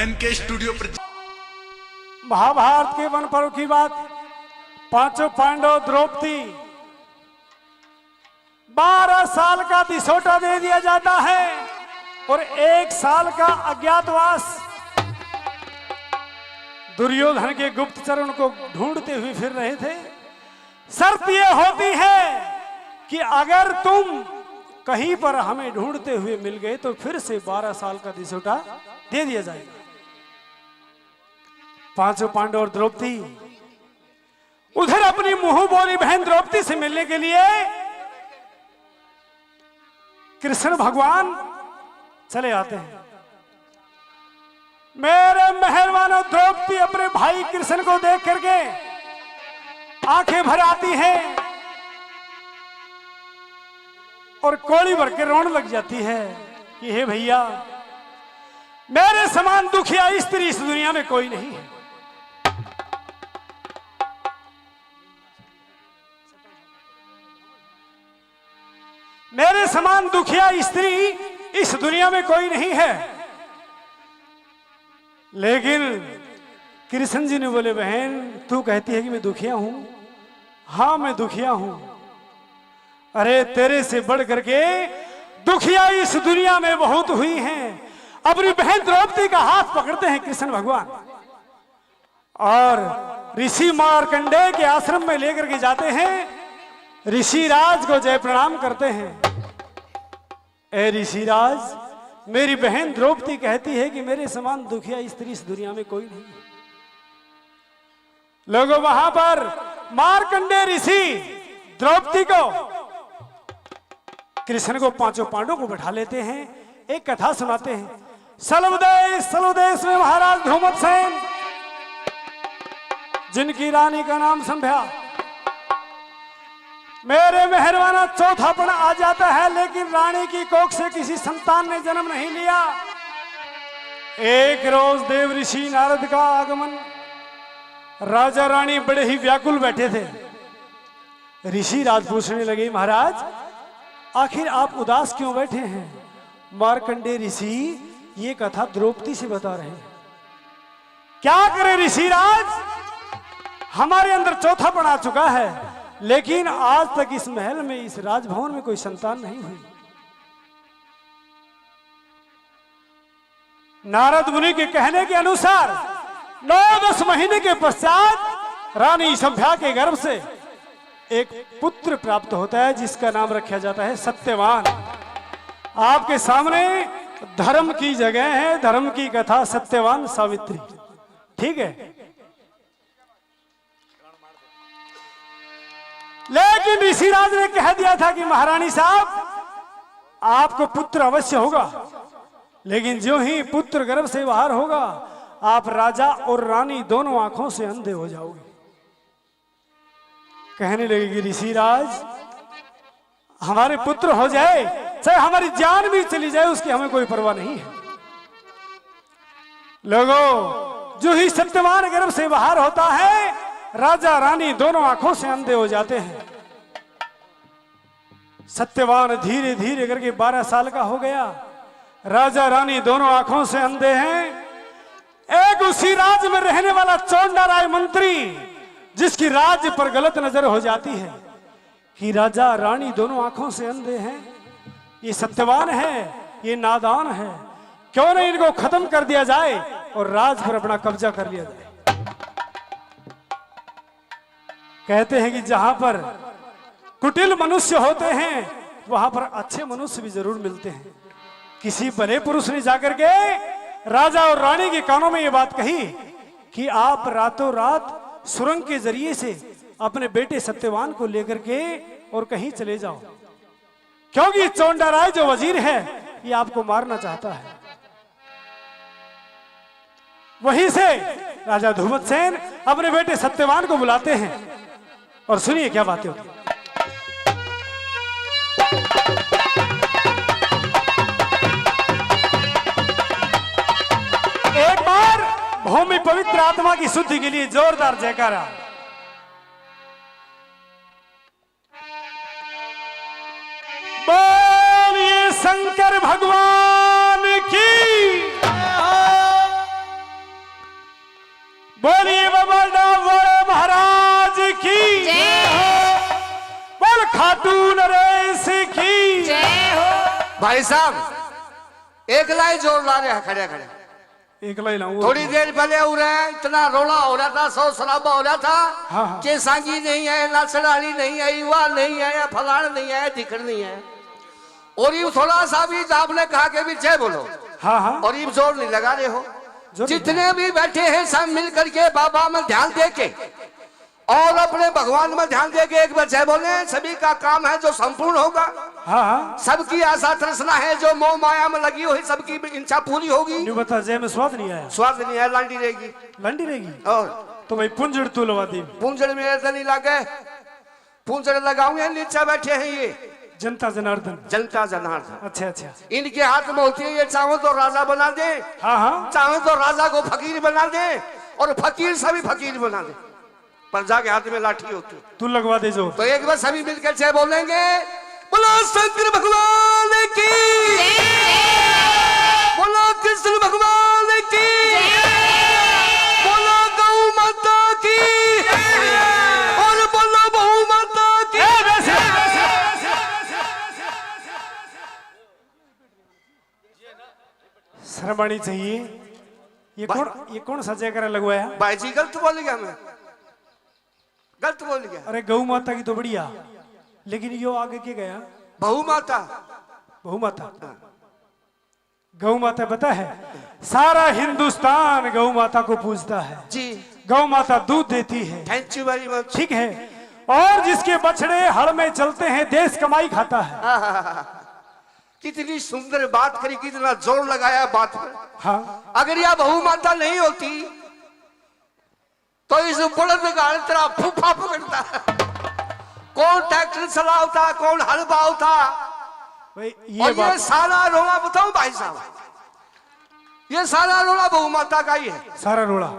N K studio पर। महाभारत के one पर्व की बात, पांचों पांडव द्रौपदी 12 साल का दिसोटा दे दिया जाता है और 1 साल का अज्ञातवास। दुर्योधन के गुप्तचर उनको ढूंढते हुए फिर रहे थे। शर्त यह होती है कि अगर तुम कहीं पर हमें ढूंढते हुए मिल गए तो फिर से 12 साल का दिसोटा दे दिया जाएगा। पांचों पांडव और द्रौपदी उधर अपनी मुंह बोली बहन द्रौपदी से मिलने के लिए कृष्ण भगवान चले आते हैं। मेरे मेहरबानों, द्रौपदी अपने भाई कृष्ण को देख करके आंखें भर आती हैं और कोड़ी भर के रोने लग जाती है कि हे भैया, मेरे समान दुखिया स्त्री इस दुनिया में कोई नहीं है। मेरे समान दुखिया स्त्री इस दुनिया में कोई नहीं है। लेकिन कृष्ण जी ने बोले, बहन तू कहती है कि मैं दुखिया हूं। हाँ, मैं दुखिया हूं। अरे तेरे से बढ़ करके दुखिया इस दुनिया में बहुत हुई हैं। अपनी बहन द्रौपदी का हाथ पकड़ते हैं कृष्ण भगवान और ऋषि मार्कंडेय के आश्रम में लेकर के जाते हैं। ऋषिराज को जय प्रणाम करते हैं। ए ऋषिराज, मेरी बहन द्रौपदी कहती है कि मेरे समान दुखिया स्त्री इस दुनिया में कोई नहीं है। लोगों, वहां पर मार्कंडेय ऋषि द्रौपदी को, कृष्ण को, पांचों पांडवों को बैठा लेते हैं। एक कथा सुनाते हैं। सलवदेश में महाराज धूमतसेन, जिनकी रानी का नाम संध्या, मेरे मेहरबाना चौथापन आ जाता है, लेकिन रानी की कोख से किसी संतान ने जन्म नहीं लिया। एक रोज देव ऋषि नारद का आगमन, राजा रानी बड़े ही व्याकुल बैठे थे। ऋषि राज पूछने लगे, महाराज आखिर आप उदास क्यों बैठे हैं? मार्कंडेय ऋषि ये कथा द्रौपदी से बता रहे हैं। क्या करें ऋषिराज, हमारे अंदर चौथापन आ चुका है, लेकिन आज तक इस महल में, इस राजभवन में कोई संतान नहीं हुई। नारद मुनि के कहने के अनुसार 9-10 महीने के पश्चात रानी संध्या के गर्भ से एक पुत्र प्राप्त होता है, जिसका नाम रखा जाता है सत्यवान। आपके सामने धर्म की जगह है, धर्म की कथा, सत्यवान सावित्री। ठीक है, लेकिन ऋषिराज ने कह दिया था कि महारानी साहब आपको पुत्र अवश्य होगा, लेकिन जो ही पुत्र गर्भ से बाहर होगा आप राजा और रानी दोनों आंखों से अंधे हो जाओगे। कहने लगेगी, ऋषिराज हमारे पुत्र हो जाए, चाहे हमारी जान भी चली जाए, उसकी हमें कोई परवाह नहीं है। लोगों, जो ही सत्यवान गर्भ से बाहर होता है, राजा रानी दोनों आंखों से अंधे हो जाते हैं। सत्यवान धीरे धीरे करके 12 साल का हो गया। राजा रानी दोनों आंखों से अंधे हैं। एक उसी राज्य में रहने वाला चोंडाराय मंत्री, जिसकी राज्य पर गलत नजर हो जाती है कि राजा रानी दोनों आंखों से अंधे हैं, ये सत्यवान है, ये नादान है, क्यों नहीं इनको खत्म कर दिया जाए और राज पर अपना कब्जा कर लिया जाए। कहते हैं कि जहां पर कुटिल मनुष्य होते हैं, वहां पर अच्छे मनुष्य भी जरूर मिलते हैं। किसी भले पुरुष ने जाकर के राजा और रानी के कानों में यह बात कही कि आप रातों रात सुरंग के जरिए से अपने बेटे सत्यवान को लेकर के और कहीं चले जाओ, क्योंकि चोंडाराय जो वजीर है ये आपको मारना चाहता है। वहीं से राजा धूमतसेन अपने बेटे सत्यवान को बुलाते हैं और सुनिए क्या बातें होती हैं। एक बार भूमि पवित्र आत्मा की शुद्धि के लिए जोरदार जयकारा। बोलिए शंकर भगवान की। भाई साहब एक लाई जोर ला रहे हैं खड़े खड़े, एकला ही लाऊं। थोड़ी देर पहले हो रहे हैं, इतना रोला हो रहा था, शोर शराबा हो रहा था। हाँ, हाँ। कि सांगी नहीं है, नाचड़ानी नहीं है, युवा नहीं है, या फलान नहीं है, दिखड़ नहीं है। और ये थोड़ा सा भी आपने कहा कि भी जय बोलो। हाँ हाँ। और ये जोर नहीं लगा रहे हो। जितने भी बैठे हैं सब मिल करके बाबा में ध्यान दे के और अपने भगवान में ध्यान दे के एक बार जय बोले। सभी का काम है जो संपूर्ण होगा। हाँ हाँ। सबकी आशा तृष्णा है जो मोह माया में लगी हुई, सबकी इच्छा पूरी होगी। न्यू बता, जय में स्वाद नहीं आया। स्वाद नहीं है, लांडी रहेगी। लंडी रहेगी। और तो भाई पुंजड़ तू लगा दी। पूंजड़ में ऐसा नहीं लगे, पूंजड़ लगाऊंगे। नीचे बैठे हैं ये जनता जनार्दन। जनता जनार्दन। अच्छा अच्छा। इनके हाथ में होती है, ये चाहो तो राजा बना दे, हाँ हाँ। चाहो तो राजा को फकीर बना दे, और फकीर सभी फकीर बना दे। प्रजा के हाथ में लाठी होती है। तू लगवा दे जो। तो एक बार सभी मिलकर जय बोलेंगे। बोलो शंकर भगवान की, बोलो कृष्ण भगवान की, बोलो गौ माता की, और बोलो बहु माता की। शर्म आनी चाहिए। ये कौन सा जयकारा लगवाया? भाई जी गलत बोल गया, मैं गलत बोल गया। अरे गौ माता की तो बढ़िया, लेकिन यो आगे के गया बहु माता। बहु माता। गौ माता पता है, सारा हिंदुस्तान गौ माता को पूजता है जी। गौ माता दूध देती है। Thank you very much. ठीक है। और जिसके बछड़े हड़ में चलते हैं देश कमाई खाता है। कितनी सुंदर बात करी, कितना जोर लगाया बात पर। हाँ। अगर यह बहु माता नहीं होती तो इस बड़द का तेरा फूफा पकड़ता। कौन ट्रैक्टर चलाता, कौन हल बावता। भाई और ये सारा रोला बताऊं भाई साहब, ये सारा रोला बहु माता का ही है। सारा रोड़ा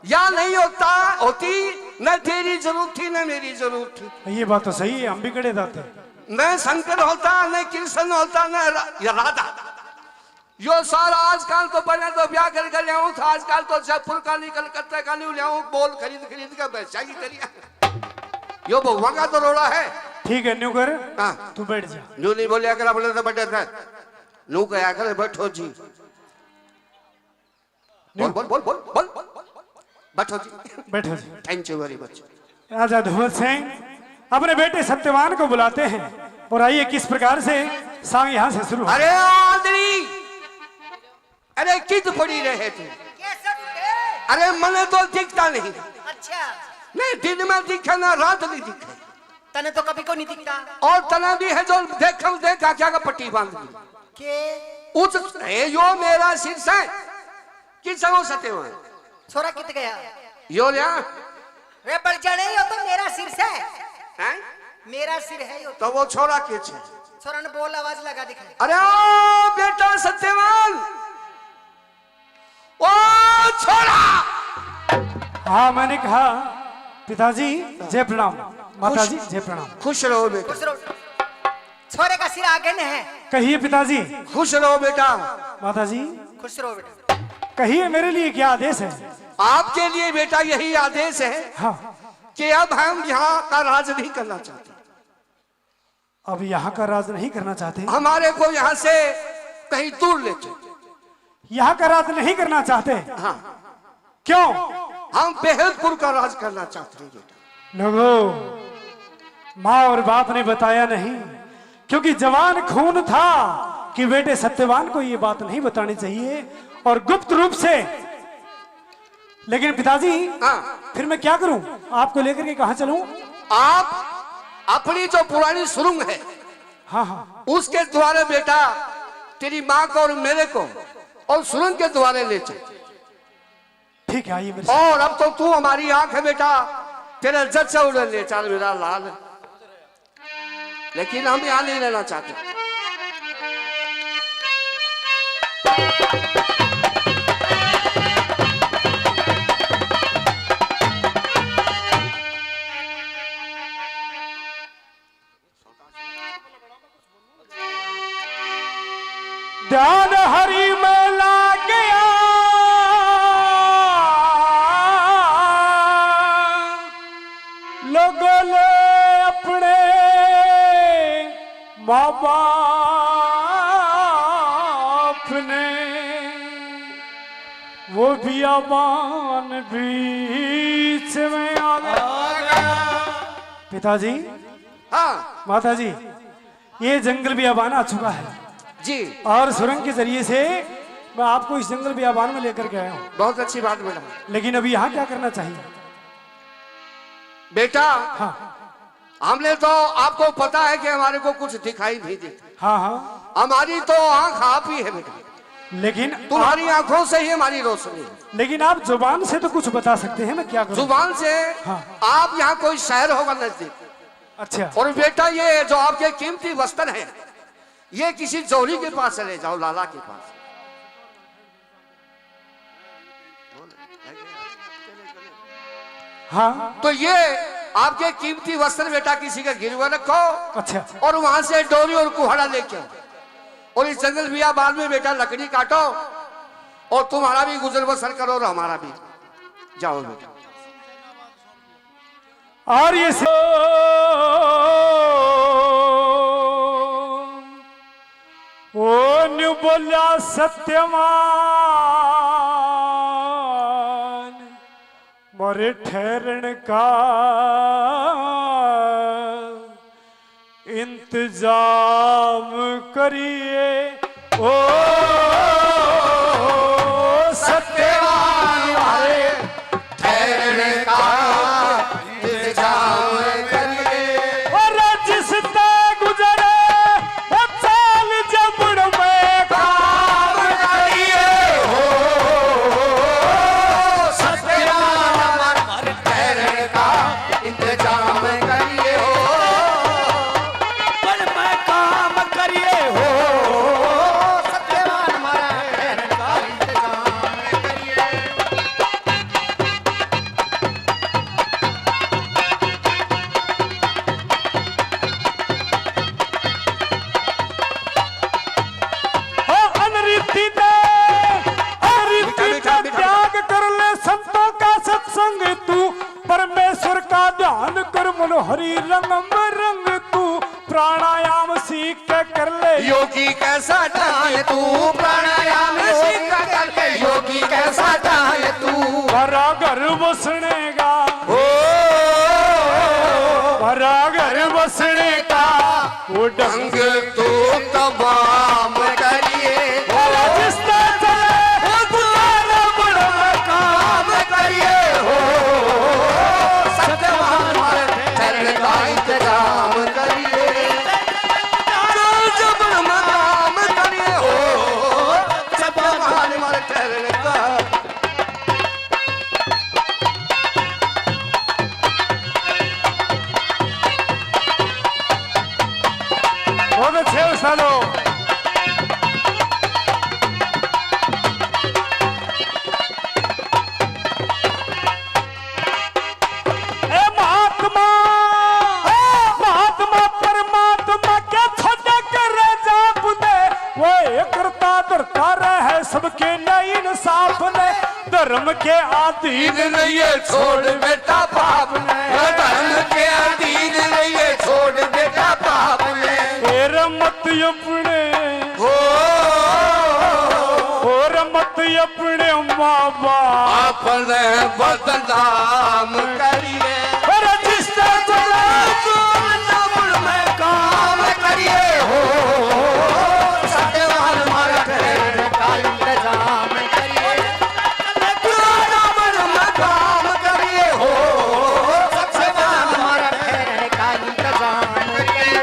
या नहीं होता होती, न तेरी जरूरत थी न मेरी जरूरत थी। ये बात तो सही है, हम भी कड़े जाते। न शंकर होता, न कृष्ण होता, न राधा। यो सारा आजकल तो पहले तो ब्याह कर ले था, आजकल तो जयपुर का नहीं, कलकत्ता का नहीं ले बोल खरीद खरीद के बेचा की तरिया। यो बहुआ का तो रोड़ा है। ठीक है न्यू कर। हाँ तू बैठ जा। न्यू नहीं बोलिया कर, अपने तो बैठे थे। न्यू कहा करे बैठो जी। बोल बोल बोल बोल बोल बैठो जी। बैठो जी। Thank you very much. Raja Dhumal Singh अपने बेटे सत्यवान को बुलाते हैं और आइए किस प्रकार से सांग यहाँ से शुरू। अरे आदरी, अरे कित पड़ी रहे थे? अरे मने तो दिखता नहीं। अच्छा। नहीं दिन में दिखे ना रात नहीं दिखे। तने तो कभी को नहीं दिखता। और तना भी है जो देखा क्या का पट्टी बांध दी के उस यो मेरा सिर से किसको सते हुए छोरा कित गया यो लिया रे बढ़ जाने यो तो मेरा सिर से हैं? मेरा सिर है यो तो वो छोरा के छे? छोरा ने बोल आवाज लगा दिखाई। अरे ओ बेटा सत्यवान, ओ छोरा। हाँ मैंने कहा पिताजी जय प्रणाम, माताजी जय प्रणाम। खुश रहो बेटा। खुश रहो। छोरे का सिर आगे न है। कहिए पिताजी। खुश रहो बेटा। माताजी खुश रहो बेटा। कहिए मेरे लिए क्या आदेश है? आपके लिए बेटा यही आदेश है हाँ। कि अब हम यहाँ का राज नहीं करना चाहते। अब यहाँ का राज नहीं करना चाहते? हमारे को यहाँ से कहीं दूर ले चलो। यहाँ का राज नहीं करना चाहते? हाँ। क्यों? हम बेहदपुर का राज करना चाहते हैं बेटा। लोगों, माँ और बाप ने बताया नहीं, क्योंकि जवान खून था कि बेटे सत्यवान को ये बात नहीं बतानी चाहिए और गुप्त रूप से। लेकिन पिताजी हाँ। फिर मैं क्या करूं? आपको लेकर के कहां चलूं? आप अपनी जो पुरानी सुरंग है हाँ हाँ उसके द्वारे बेटा तेरी माँ को और मेरे को और सुरंग के द्वारे ले चल। ठीक है आइए मेरे साथ। और अब तो तू हमारी आंख है बेटा, तेरे जज से उड़े ले चल मेरा लाल। लेकिन हम यहाँ नहीं रहना चाहते। ध्यान हरि में लाग गया, लोगों ने अपने माँ बाप वो बियाबान बीच में आ गया। पिताजी, हाँ माताजी, ये जंगल बियाबान आ चुका है जी, और सुरंग के जरिए से मैं आपको इस जंगल बियाबान में लेकर के आया हूँ। बहुत अच्छी बात बेटा। लेकिन अभी यहाँ क्या करना चाहिए? बेटा हाँ हमने तो आपको पता है कि हमारे को कुछ दिखाई नहीं देता, हाँ हाँ, हमारी तो आंख आप ही है बेटा, लेकिन तुम्हारी आंखों से ही हमारी रोशनी है। लेकिन आप जुबान से तो कुछ बता सकते हैं, मैं क्या करूं? जुबान से हाँ। आप यहाँ कोई शहर होगा नजदीक, अच्छा, और बेटा ये जो आपके कीमती वस्त्र हैं ये किसी जौहरी के पास चले जाओ, लाला के पास। हाँ, तो ये आपके कीमती वस्त्र बेटा किसी का गिरवा रखो, अच्छा, और वहां से डोरी और कुहाड़ा लेके आओ, और इस जंगल बियाबान में बेटा लकड़ी काटो, और तुम्हारा भी गुजर बसर करो और हमारा भी। जाओ बेटा। और ये ओ न्यू बोला सत्यमान मोरे ठहरन का इंतजाम करिए। ओ सत्यवान हमारे ठहरने का इंतजाम करिए। और जिस तय गुजरे वो चाल जबड़ में काम करिए। सत्यवान हमारे ठहरने का इंतजाम करिए। पर मैं काम करिए हो। सत्यवान हमारा ठहरने का इंतजाम करिए। हो अनरीति ने अनरीति का त्याग कर ले, संतों का सत्संग तू परमेश्वर का ध्यान कर, मनोहरी रंग रंग तू प्राणायाम सीख के कर ले। योगी कैसा ढाल तू प्राणायाम सीख करके, योगी कैसा ढाल तू। भरा घर बसने का, भरा घर बसने का वो ढंग ढंग तू तमाम करिए। जिसने चले गुजारा बड़ा काम करिए हो। सत्यवान हमारे ठहरने का इंतजाम करिए। जब काम करिए हो। सत्यवान हमारे ठहरने का। बहुत अच्छे सालों। ए महात्मा, महात्मा परमात्मा के छोटे करे जाप दे, वो एक करता धरता रहे सबके नई इंसाफ ने, धर्म के अधीन रहिए छोड़ बेटा पाप ने। धर्म के अधीन रहिए छोड़ बेटा पाप ने। तेरा मत अपने हो और मत अपने माँ बाप अपने बदनाम करिए। पर जिससे चला में काम करिए हो। सत्यवान हमारा ठहरने का इंतजाम करिए। में काम करिए हो। सत्यवान हमारा ठहरने का इंतजाम करिए।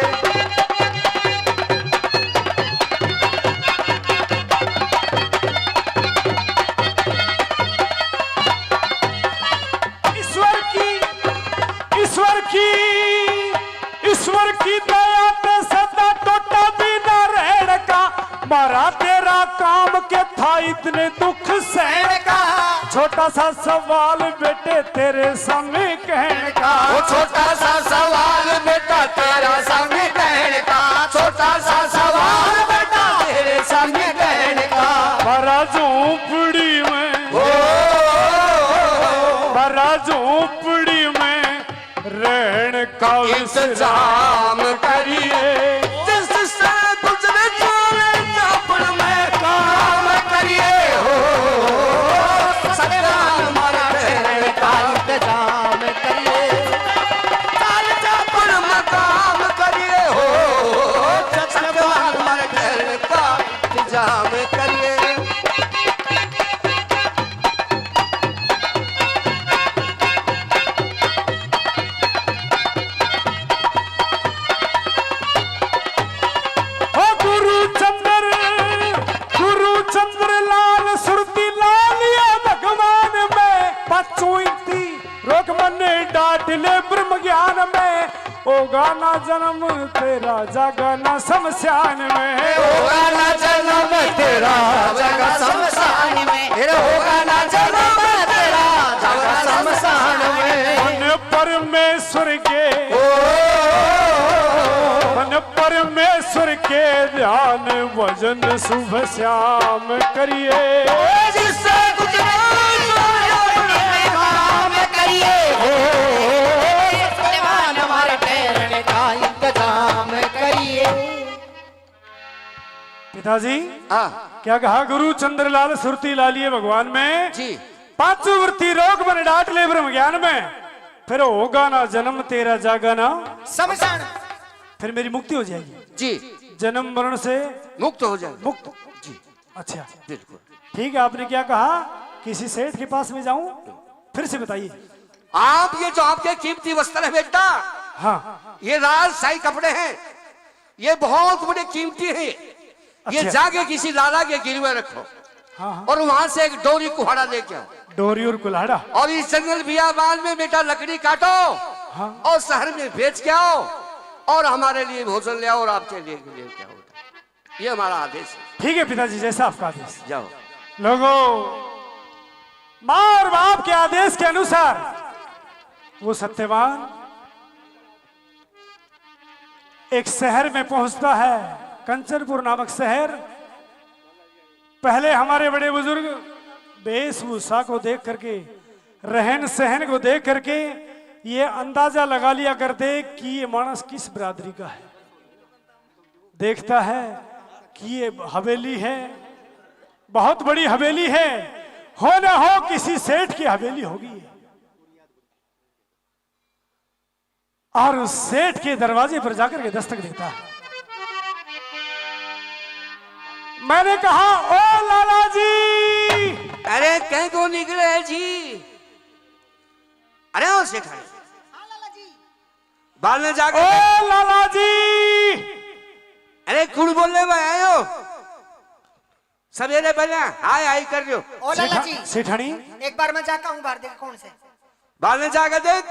ईश्वर की ईश्वर की ईश्वर की दया पे सदा टोटा भी न रहने का, मारा तेरा काम के था इतने दुख सहने का। छोटा सा सवाल बेटे तेरे सामने कहने का, वो छोटा सा सवाल बेटा तेरा सामने कहने का। छोटा सा सवाल बेटा तेरे सामने कहने का। मारा झोंपड़ी में, ओ मारा झोंपड़ी में रहने का इंतजाम करिए। जिससे गुजरे चले जापन में काम करिए हो। होगा ना जन्म तेरा जागा ना शमशान में, होगा ना जन्म तेरा जगा शमशान में, फिर होगा ना जन्म तेरा जगा शमशान में। मन परमेश्वर के, मन परमेश्वर के ध्यान भजन सुबह शाम करिए, जिससे कुछ काम करिए, सलमान हमारे ठहरने का इंतजाम करिए। पिताजी हाँ क्या कहा गुरु चंद्रलाल सुरती लालिए भगवान में जी, पांचों वृत्ति रोग बन डांट ले ब्रह्म ज्ञान में, फिर होगा ना जन्म तेरा जागा ना शमशान। फिर मेरी मुक्ति हो जाएगी, जी जन्म मरण से मुक्त हो जाए। मुक्त। जी अच्छा बिल्कुल। ठीक है, आपने क्या कहा किसी सेठ के पास में जाऊं, फिर से बताइए। आप ये जो आपके कीमती वस्त्र है बेटा, हाँ ये राजशाही कपड़े हैं, ये बहुत बड़े कीमती हैं। ये अच्छा। जाके किसी लाला के गिरवे रखो हाँ हाँ, और वहां से एक डोरी कुहाड़ा लेके आओ डोरी और कुल्हाड़ा। और इस जंगल बियाबान में बेटा लकड़ी काटो हाँ और शहर में बेच के आओ और हमारे लिए भोजन ले आओ और आपके लिए लेके आओ। ये हमारा आदेश है। ठीक है पिताजी, जैसा आपका आदेश। जाओ। लोगों, माँ और बाप के आदेश के अनुसार वो सत्यवान एक शहर में पहुंचता है, कंचनपुर नामक शहर। पहले हमारे बड़े बुजुर्ग वेशभूषा को देख करके, रहन सहन को देख करके ये अंदाजा लगा लिया करते कि ये मानस किस बिरादरी का है। देखता है कि ये हवेली है, बहुत बड़ी हवेली है, हो ना हो किसी सेठ की हवेली होगी। और उस सेठ के दरवाजे पर जाकर के दस्तक देता है। मैंने कहा, ओ लाला जी। अरे कहीं को निकले है जी? अरे ओ सेठ बाल में जाके, ओ लाला जी। अरे कुड़ बोलने में आए हो? सवेरे पहले हाय हाय कर रहे हो। ओ लाला जी, सेठानी एक बार मैं जाता हूँ बाहर, देख कौन से बाल में जाकर देख,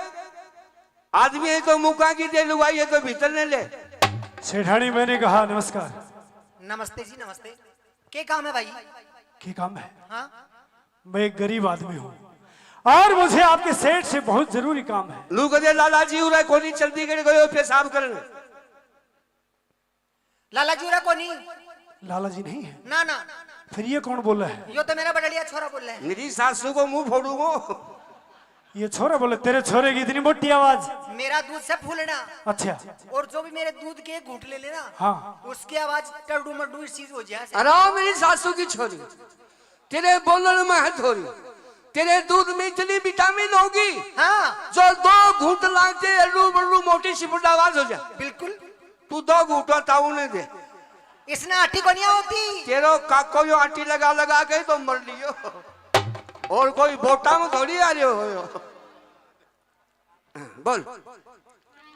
आदमी है तो मुका की दे, लुगाई है तो भीतर ने ले। सेठानी मैंने कहा, नमस्कार। नमस्ते जी नमस्ते। क्या काम है भाई? क्या काम है? हाँ मैं एक गरीब आदमी हूँ और मुझे आपके सेठ से बहुत जरूरी काम है। लू कदे लाला जी उरा कोनी चलती गए पेशाब करने। लाला जी को नहीं? लाला जी नहीं है? ना ना, फिर ये कौन बोला है? यो तो मेरा बड़लिया छोरा बोल रहा है। मेरी सासू को मुंह फोड़ूंगा। ये छोरा बोले? तेरे छोरे की इतनी मोटी आवाज। मेरा दूध से फूलना अच्छा और जो भी मेरे दूध के घूंट ले लेना, हाँ, उसकी आवाज टरडू मरडू इस चीज हो जाए। अरे मेरी सासू की छोरी, तेरे बोलने में है थोड़ी, तेरे दूध में इतनी विटामिन होगी हाँ जो 2 घूंट लाते अल्लू बल्लू मोटी सी आवाज हो जाए। बिल्कुल। तू 2 घूंटा ताऊ ने दे, इसने आटी को नहीं होती। तेरो काको यो आटी लगा लगा के तो मर लियो, और कोई बोटा में थोड़ी आ रहे हो। बोल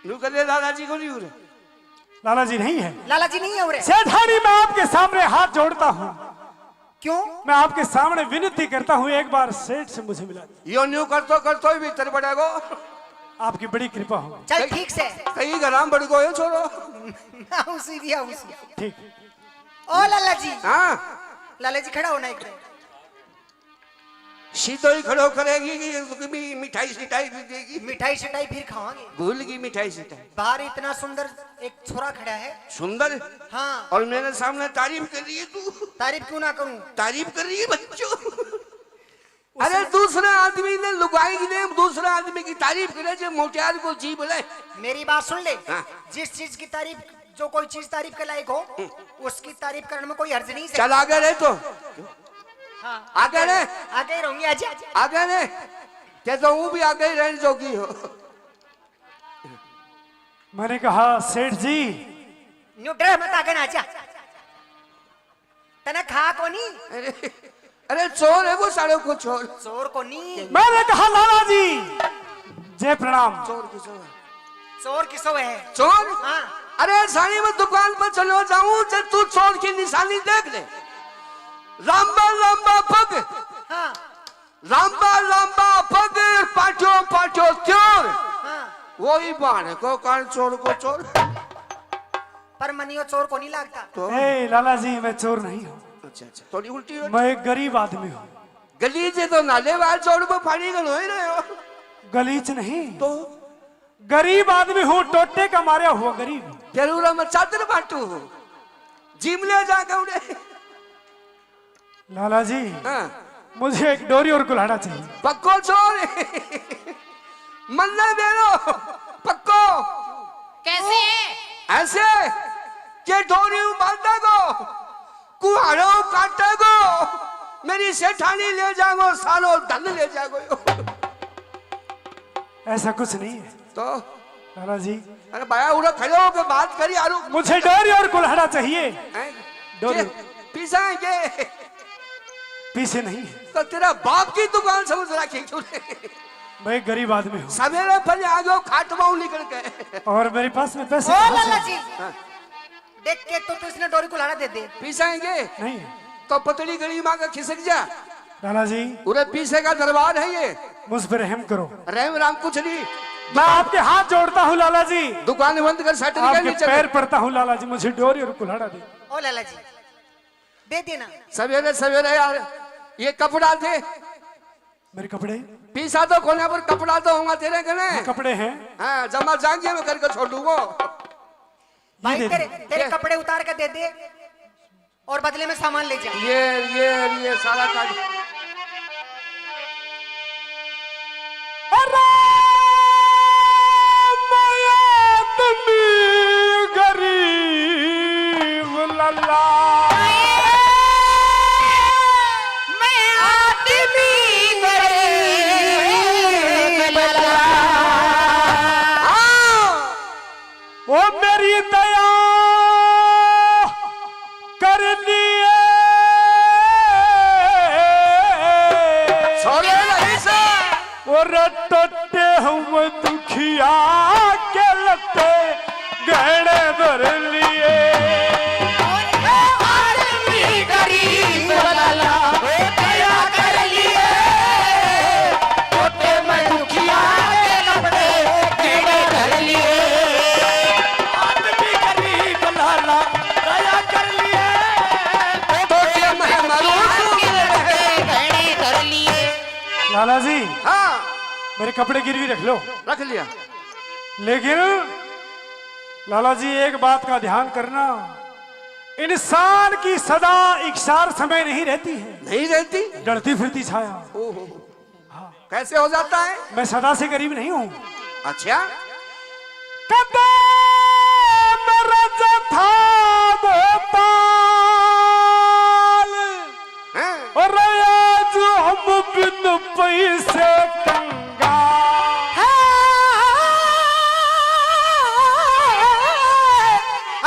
लू कदे लाला जी को नहीं हो रहे? लाला जी नहीं है। लाला जी नहीं है उरे। सेठानी मैं आपके सामने हाथ जोड़ता हूँ, क्यों? मैं आपके सामने विनती करता हूँ, एक बार सेठ से मुझे मिला दीजिए। यो न्यू करतो ही भीतर पड़ेगो। आपकी बड़ी कृपा हो। चल ठीक से। कहीं गराम बढ़ गयो छोरो। उसी भी उसी। ठीक। ओ लाला जी। हाँ लाला जी खड़ा होना एक सीधो ही खड़ो करेगी कि मिठाई सिटाई भी देगी? मिठाई शिटाई फिर खावांगे। भूल गई मिठाई सिटाई। बाहर इतना सुंदर एक छोरा खड़ा है। सुंदर? हाँ। और मेरे सामने तारीफ कर रही है तू? तारीफ क्यों ना करूं? तारीफ कर रही है बच्चों। अरे दूसरे आदमी ने लुगाई ने दूसरे आदमी की तारीफ करे जो मोटियार को जी बोले। मेरी बात सुन ले। हाँ। जिस चीज की तारीफ, जो कोई चीज तारीफ के लायक हो, उसकी तारीफ करने में कोई हर्ज नहीं। चल आगे रहे तो हाँ। आगे रहे, आगे ही रहूंगी। आजा आगे रहे, ते तो वो भी आगे ही रहने जोगी हो। मैंने कहा, सेठ जी न्यूट्रल मत आगे ना आजा। तना खा को नहीं? अरे चोर है वो, सालों को चोर। चोर को नहीं। मैंने कहा, लाला जी जय प्रणाम। चोर किसो है? चोर किसो है? चोर? हाँ। अरे साड़ी में दुकान पर चलो जाऊं जब तू चोर की निशानी देख ले। लंबा लंबा पग, हाँ। लंबा लंबा पग, पाटियों पाटियों चोर। हाँ। वो ही बाण को कान चोर को चोर पर मनियो चोर को नहीं लगता। तो ए लाला जी मैं चोर नहीं हूँ, अच्छा अच्छा थोड़ी उल्टी हो मैं एक गरीब आदमी हूँ। गलीचे तो नाले वाल चोर में पानी गल हो ही रहे हो गलीच नहीं तो गरीब आदमी हूँ, टोटे का मारा हुआ गरीब। जरूर मैं चादर बांटू जिम ले जाकर उड़े। लाला जी हाँ मुझे एक डोरी और कुल्हाड़ा चाहिए। पक्को चोर मन्ना बेरो पक्को कैसे है? ऐसे के डोरी बांधा को कुहाड़ो काटे को मेरी सेठानी ले जाओ सालो धन ले जाओ। ऐसा कुछ नहीं है तो लाला जी, अरे भैया उड़ा खड़े होकर बात करी आरू मुझे डोरी और कुल्हाड़ा चाहिए। डोरी पिसाएंगे पीछे नहीं है, तो तेरा बाप की दुकान समझ रखी तूने। मैं एक गरीब आदमी हूँ सवेरे पहले आ गयो खाटवाऊ निकल के और मेरे पास में पैसे ओ कहाँ लाला से? जी देख के तो इसने डोरी को लाना दे दे। पिसाएंगे नहीं तो पतली गली माँ का खिसक जा लाला जी, पूरे पीछे का दरबार है ये। मुझ पर रहम करो। राम राम कुछ नहीं मैं आपके हाथ जोड़ता हूँ लाला जी, दुकान बंद कर सट आपके पैर पड़ता हूँ लाला जी, मुझे डोरी और कुल्हाड़ा दे। ओ लाला जी दे देना। सवेरे सवेरे यार ये कपड़ा थे मेरे कपड़े पीसा तो कोने पर कपड़ा तो होगा तेरे गने। कपड़े हैं हाँ जमा जाएंगे मैं करके छोड़ दूंगा। भाई दे तेरे दे। तेरे कपड़े उतार के दे दे और बदले में सामान ले जा। ये सारा काज अरे मैं आदमी गरीब लल्ला, मैं आदमी गरीब लल्ला। वो मेरी दया कर लिए छोड़े नहीं से और टोटे हम दुखिया के लते गहने धर लिए। आदमी गरीब लल्ला, दया कर लिए टोटे में दुखिया के कपड़े कीड़े धर लिए। आदमी गरीब लाला दया कर लिए, टोटे में मरूद के लटके गहने धर लिए। लाला जी हाँ मेरे कपड़े गिरवी रख लो, रख लिया। लेकिन लाला जी एक बात का ध्यान करना, इंसान की सदा इकसार समय नहीं रहती है, नहीं रहती डरती फिरती छाया। ओहो कैसे हो जाता है? मैं सदा से गरीब नहीं हूँ। अच्छा कदे मेरा जथा भोपाल हाँ? और आज हम बिन पैसे कंगा।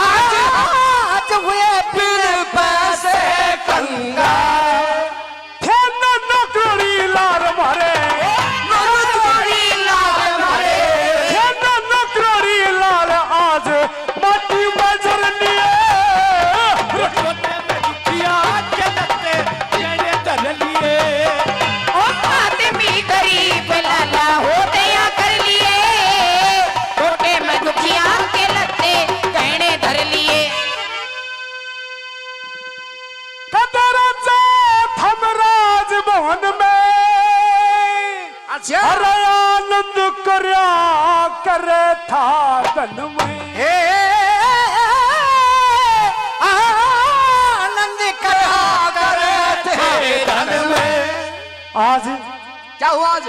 आज हुए बिन पैसे कंगा थे न नौकरी लाल मारे, नौकरी लाल मारे। थे न नौकरी लाल आज माटी बजर लिए। ओ आदमी गरीब लाला हो दया कर लिए टोटे में दुखिया के लत्ते गहने धर लिए। कदरा जात हम राजभवन में अच्छा अरे आनंद कर्या करे था तन में। हे आनंद करा करे थे धन में। आज क्या हुआ आज?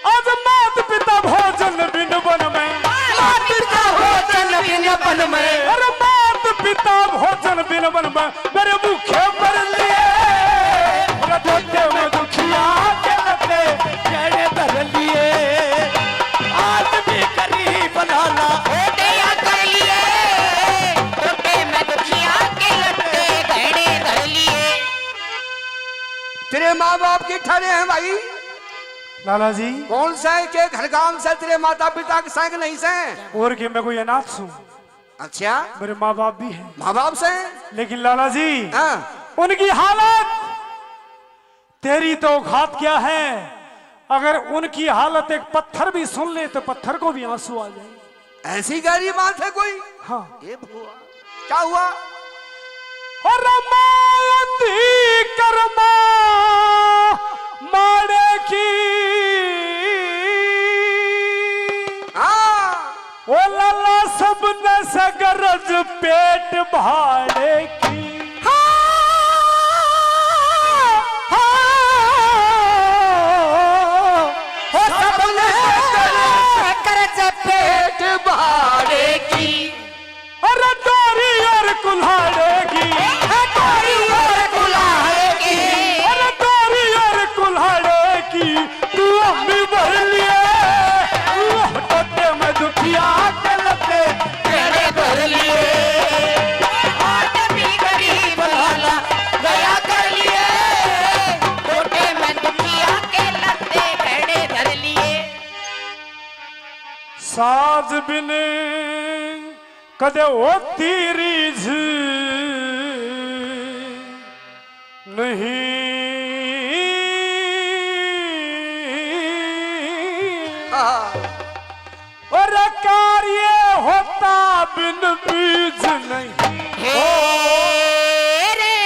आज मात पिता भोजन बिन बन में, पिता भोजन बिन बन में। अरे मात पिता भोजन बिन बन में मेरे मुखे पर लिए। अरे टोटे में दुखिया के लते गहने धर लिए। आदमी गरीब लाला हो दया कर लिए टोटे में दुखिया के लत्ते गहने धर लिए। तेरे माँ बाप की ठहरे हैं भाई? लाला जी कौन सा है के घर गांव से तेरे माता पिता के संग नहीं से? और कि मैं कोई अनाथ हूँ, अच्छा मेरे माँ बाप भी हैं, माँ बाप से? लेकिन लाला जी हाँ उनकी हालत तेरी तो औकात क्या है। अगर उनकी हालत एक पत्थर भी सुन ले तो पत्थर को भी आंसू आ जाए। ऐसी गहरी बात है कोई? हाँ। ये हुआ क्या हुआ? और रमायती कर्मा मारे की हाँ ओ लाला सब न सगरज पेट भाड़े की। पेट भाड़े की अरे डोरी और कुल्हाड़े की, डोरी और कुल्हाड़े की, अरे डोरी और कुल्हाड़े की तू अम्मी भर लिए टोटे में दुखिया के लते तेरे भर लिए आज भी गरीब लाला दया कर लिए टोटे में दुखिया के लत्ते भेड़े धर लिए। साज बिन कदे होती रीझ नहीं, और कार्य होता बिन बीज नहीं। हे रे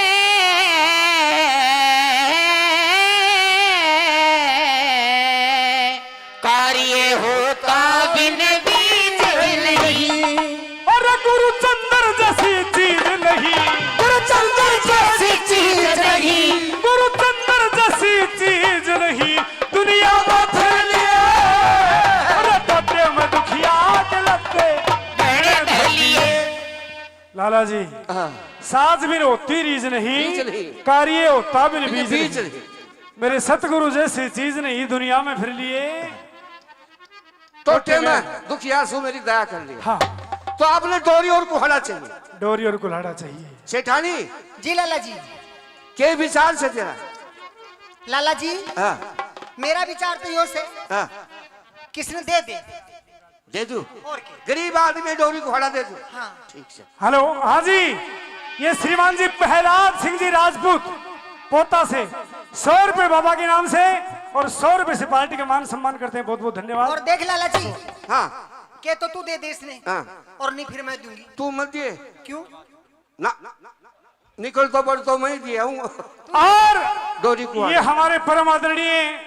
कार्य होता बिन बीज नहीं, और गुरु चंद्र जैसी चीज नहीं, गुरु चंद्र जैसी चीज नहीं, गुरु चंद्र जैसी चीज नहीं दुनिया में फिर लिए। अरे टोटे में दुखिया के लगते भेड़े धर लिए। लाला जी हाँ, साज बिन होती रीज बीज नहीं, नहीं। कार्य होता बिन बीज बीज नहीं। नहीं। मेरे सतगुरु जैसी चीज नहीं दुनिया में फिर लिए। टोटे में दुखिया सु मेरी दया कर लिया। हाँ, तो आपने डोरी और कुल्हाड़ा चाहिए। डोरी और कुल्हाड़ा चाहिए। सेठानी जी लाला जी। के विचार से तेरा? लाला जी हाँ मेरा विचार तो यो से हाँ किसने दे दे दे दू। और क्या? गरीब आदमी डोरी कुल्हाड़ा दे दू। हाँ ठीक से। हेलो, हाँ जी, ये श्रीमान जी प्रहलाद सिंह जी राजपूत पोता से 100 रुपए बाबा के नाम से और 100 रुपए से पार्टी का मान सम्मान करते हैं। बहुत बहुत धन्यवाद। और देख लाला जी हाँ के तो तू दे दे इसने हाँ। और नहीं फिर मैं दूंगी। तू मत दिए क्यों? ना, निकल तो बढ़ तो मैं ही दिया हूँ और डोरी ये कुल्हाड़ा। हमारे परम आदरणीय,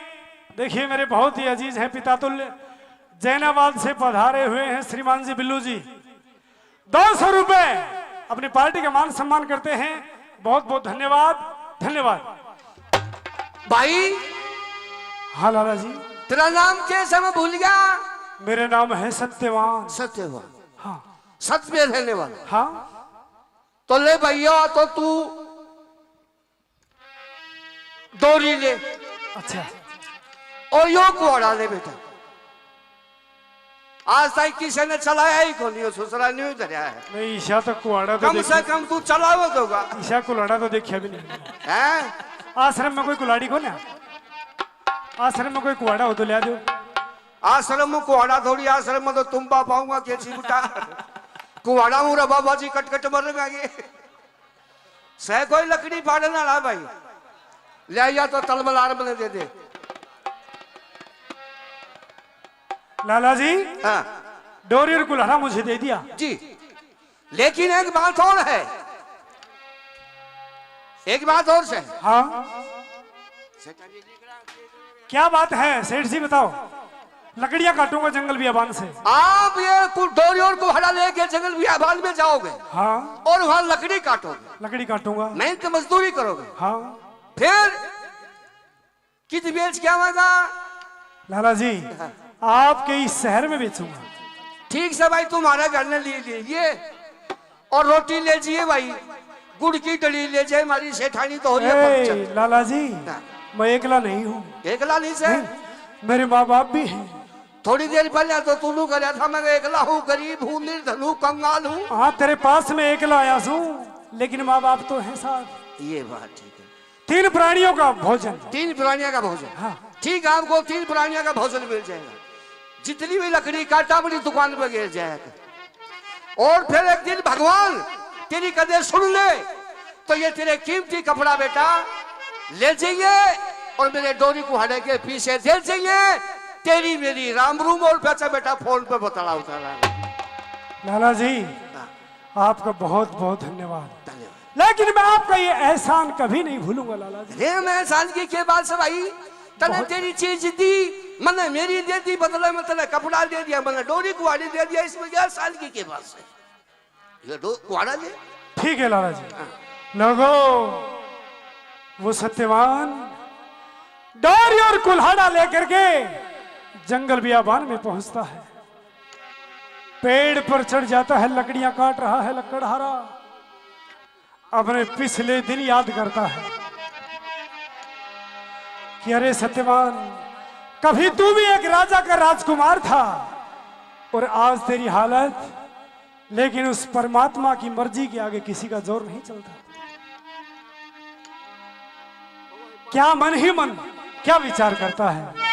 देखिए मेरे बहुत ही अजीज हैं, पितातुल्य जैनाबाद से पधारे हुए हैं श्रीमान जी बिल्लू जी, 200 रुपए अपनी पार्टी का मान सम्मान करते हैं। बहुत बहुत धन्यवाद। धन्यवाद भाई हाँ लाला जी, तेरा नाम कैसे मैं भूल गया? मेरे नाम है सत्यवान। सत्य हुआ, हाँ सत्य में रहने वाला। हाँ, तो ले भैया, तो तू डोरी ले अच्छा और यो कुआड़ा ले बेटा। आज तक किसी ने चलाया ही को नहीं, ससुरा नहीं धरिया है। नहीं, ईशा तो कुआड़ा तो कम से कम तू चलाओ दोगा ईशा कुलाड़ा तो देखा भी नहीं। हैं? आश्रम में कोई कुलाड़ी को ना, आश्रम में कोई कुआड़ा हो तो लिया दो। आश्रम में कुआड़ा थोड़ी, आश्रम में तो तुम पा पाऊंगा कैसी बेटा। कुआड़ा मुरा बाबा जी कटकट मर गए सह कोई लकड़ी फाड़ना रहा भाई, ले जा तो तलमलार बने दे दे। लाला जी हाँ डोरी और कुल्हाड़ा मुझे दे दिया जी, लेकिन एक बात और है, एक बात और से। हाँ, क्या बात है सेठ जी बताओ। लकड़ियां काटूंगा जंगल बियाबान से। आप ये डोरी और कुल्हाड़ा लेके जंगल बियाबान में जाओगे हाँ, और वहां लकड़ी काटोगे, लकड़ी काटूंगा। मेहनत मजदूरी करोगे, हाँ, फिर कित बेच क्या होगा? लाला जी आपके इस शहर में बेचूंगा। ठीक से भाई, तुम्हारे घर ने ले लीजिए और रोटी ले जाइए भाई, गुड़ की डली ले जाए, हमारी सेठानी तो हो रही है पंचर। लाला जी मैं एकला नहीं हूँ, एकला नहीं से, मेरे माँ बाप भी हैं। थोड़ी देर पहले तो तू कराया था, मैं एकला हूँ, गरीब हूँ, निर्धन हूँ, कंगाल हूँ। हाँ तेरे पास में एकला आया हूँ, लेकिन माँ बाप तो है साथ। ये बात ठीक है। 3 प्राणियों का भोजन। 3 प्राणियों का भोजन, हाँ। ठीक, आपको 3 प्राणियों का भोजन मिल जाएगा। जितनी भी लकड़ी काटा बड़ी दुकान पर गिर जाएगा। और फिर एक दिन भगवान तेरी कदे सुन ले तो ये तेरे कीमती कपड़ा बेटा ले जाइए और मेरे डोरी को हटे के पीछे दे चाहिए तेरी मेरी राम रूम और पैसा बेटा फोन पे बतला उतारा। लाला जी आपका बहुत बहुत धन्यवाद, धन्यवाद। लेकिन मैं आपका ये एहसान कभी नहीं भूलूंगा लाला जी। रे मैं साल की के बात से भाई तने तेरी चीज दी मैंने मेरी दे दी, बदले में तने कपड़ा दे दिया, मैंने डोरी कुआड़ी दे दिया, इसमें क्या साल की के बात से ये कुआड़ा दे। ठीक है लाला जी। लोगो वो सत्यवान डोरी और कुल्हाड़ा लेकर के जंगल बियाबान में पहुंचता है, पेड़ पर चढ़ जाता है, लकड़ियां काट रहा है लकड़हारा, अपने पिछले दिन याद करता है कि अरे सत्यवान कभी तू भी एक राजा का राजकुमार था और आज तेरी हालत, लेकिन उस परमात्मा की मर्जी के आगे किसी का जोर नहीं चलता। क्या मन ही मन क्या विचार करता है।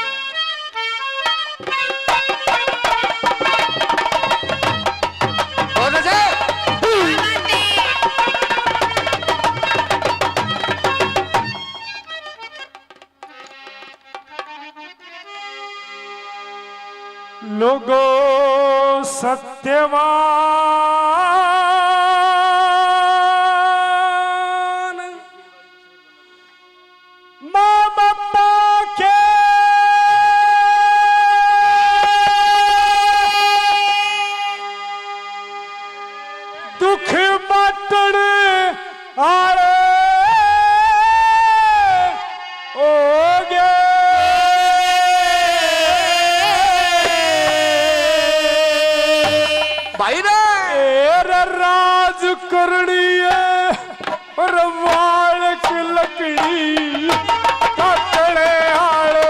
लोगो सत्यवान माँ बापा के दुख बाटण आए ओ गया भाई रे राज करनी है और वाल की लकड़ी काटने आले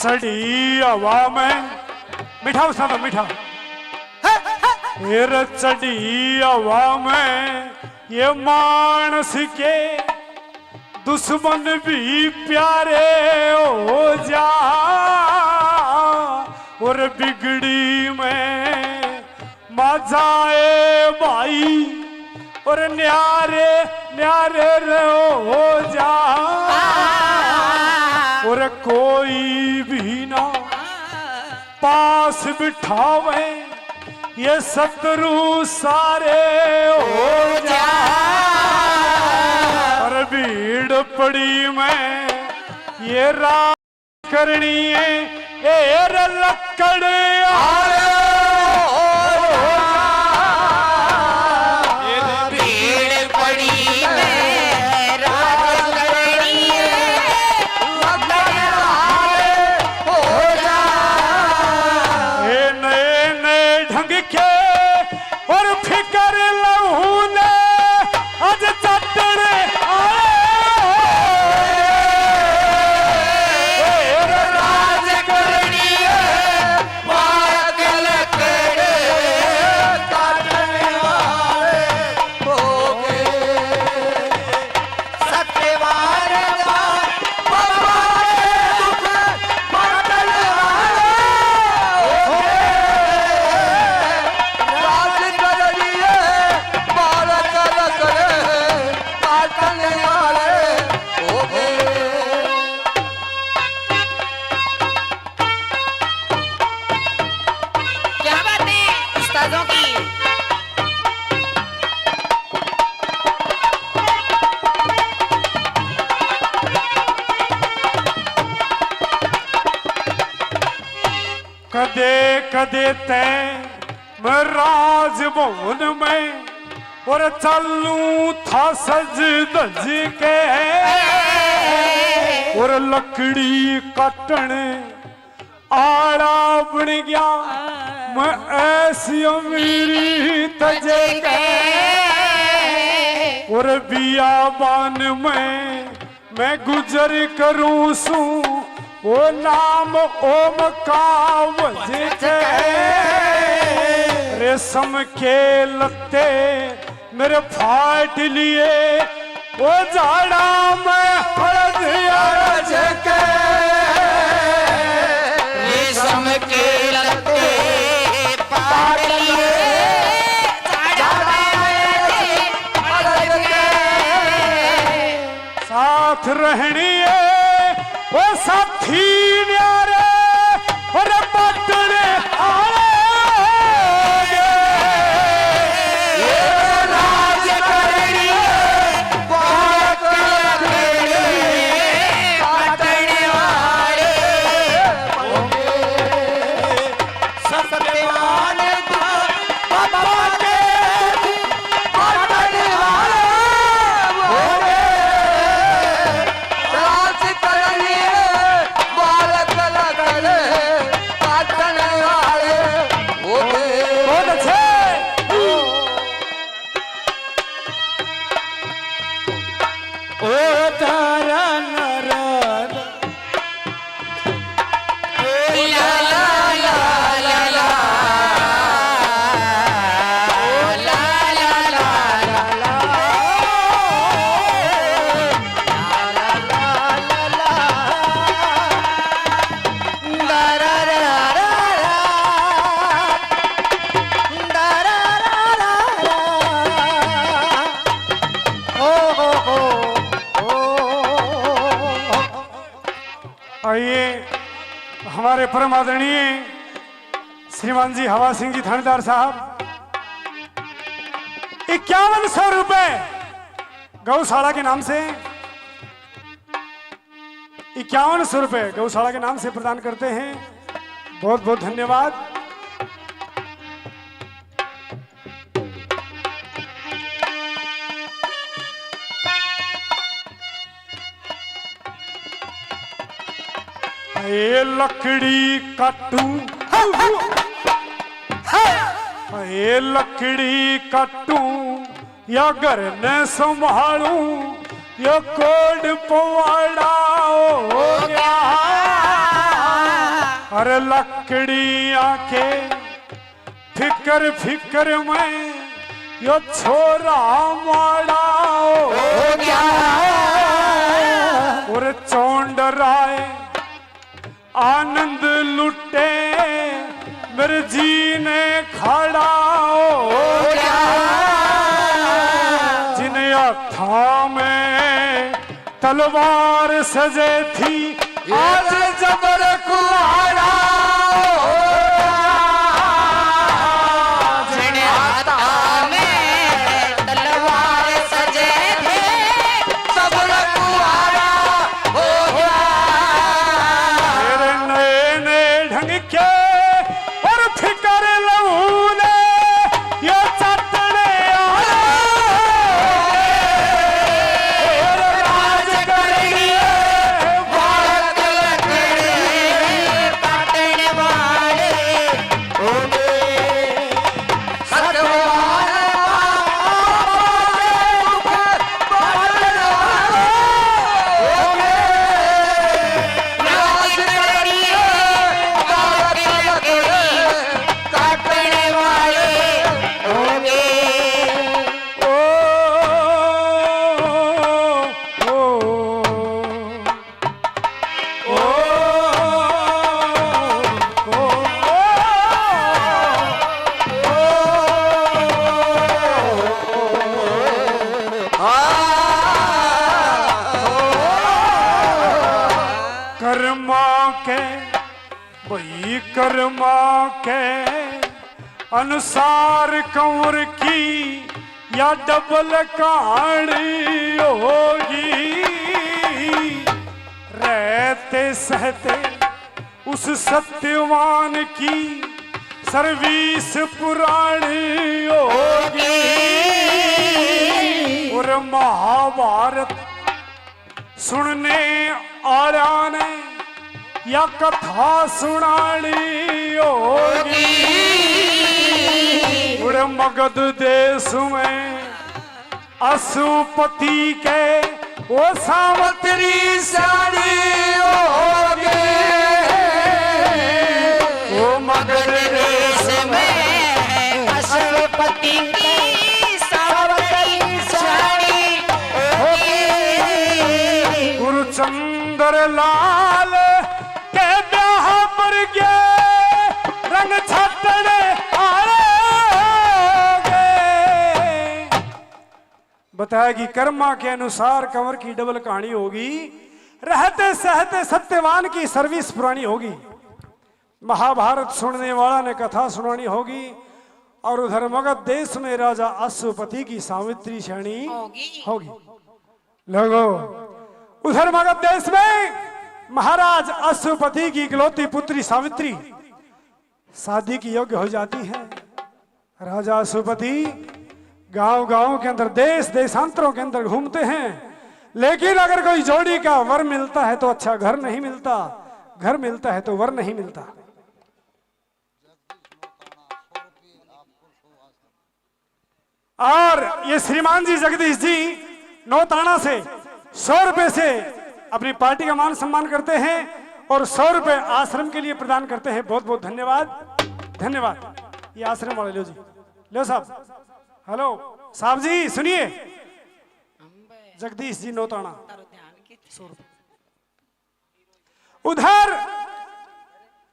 चढ़ी हवा में मीठा उसा मीठा फिर चढ़ी हवा में ये मानस के दुश्मन भी प्यारे हो जा और बिगड़ी में मजाए भाई और न्यारे न्यारे हो जा और कोई भी ना पास बिठावे ये शत्रु सारे हो जा और भीड़ पड़ी में ये रात करनी है एर लकड़ कदे कदे तैं मैं राजभवन में और चलूं था सज धज के और लकड़ी काटन आड़ा बन गया मैं ऐसी मेरी तज के और बियाबान में मैं गुजर करूं सू वो नाम ओम का वजित रेशम के लत्ते मेरे फाट लिए वो झाड़ा में हल्द के रेशम के लत्ते पाट लिए साथ रहनी है वो साथी न्यारे और बटने राज करनी काटने वाले सत्यवान बाबा के काटने वाले राज करनी बालक लगले काटने वाले हो गए। बहुत अच्छे ओ तारा नारायण ला ला ला ला ला ला ला ला ला आइए हमारे परम आदरणीय श्रीमान जी हवा सिंह जी थानेदार साहब 5100 रुपए गौशाला के नाम से 5100 रुपए गौशाला के नाम से प्रदान करते हैं। बहुत बहुत धन्यवाद। ये लकड़ी काटू ये लकड़ी काटू या घर न संभालू या कोड पवाड़ा हो गया अरे लकड़ी आके फिकर फिकर में यो छोरा माड़ा हो गया और चौंड राय आनंद लुटे मेरे जी ने खड़ा हो गया जिन्हें हथा में तलवार सजे थी आज जबर कुहाड़ा हो जिन्हें हाथा में तलवार सजे थे सब रखवाड़ा हो गया। मेरे नए नए ढंग के और फिकर लहूने ये चटने राज करेंगे बालक लकड़ी काटने वाले हो गए। सत्यवान राज करिए बालक लकड़ी काटने वाले हो गए। ओ कर्मा के वही कर्मा के अनुसार कंवर की या डबल कहानी होगी रहते सहते उस सत्यवान की सर्विस पुरानी होगी और महाभारत सुनने आया ने या कथा सुनानी होगी और मगध देश में अशुपति के वो सावत्री साड़ी होगी वो मगध देश में अशुपति की सावत्री साड़ी होगी। गुरुचंद्र लाल के ब्याह पर गए रंग छटने आएंगे। बताया कि कर्मा के अनुसार कंवर की डबल कहानी होगी। रहते सहते सत्यवान की सर्विस पुरानी होगी। महाभारत सुनने वाला ने कथा सुनानी होगी और उधर मगध देश में राजा अशुपति की सावित्री श्रेणी होगी। लोगों, उधर मगध देश में महाराज अशुपति की इकलौती पुत्री सावित्री शादी की योग्य हो जाती है। राजा अशुपति गांव गांव के अंदर देश देशांतरों के अंदर घूमते हैं, लेकिन अगर कोई जोड़ी का वर मिलता है तो अच्छा घर नहीं मिलता, घर मिलता है तो वर नहीं मिलता। और ये श्रीमान जी जगदीश जी नौताना से 100 रुपए से अपनी पार्टी का मान सम्मान करते हैं और 100 रुपए आश्रम के लिए प्रदान करते हैं। बहुत बहुत धन्यवाद, धन्यवाद। ये आश्रम वाले लो जी, लो साहब। हेलो साहब जी सुनिए, जगदीश जी नौताना 100 रुपए। उधर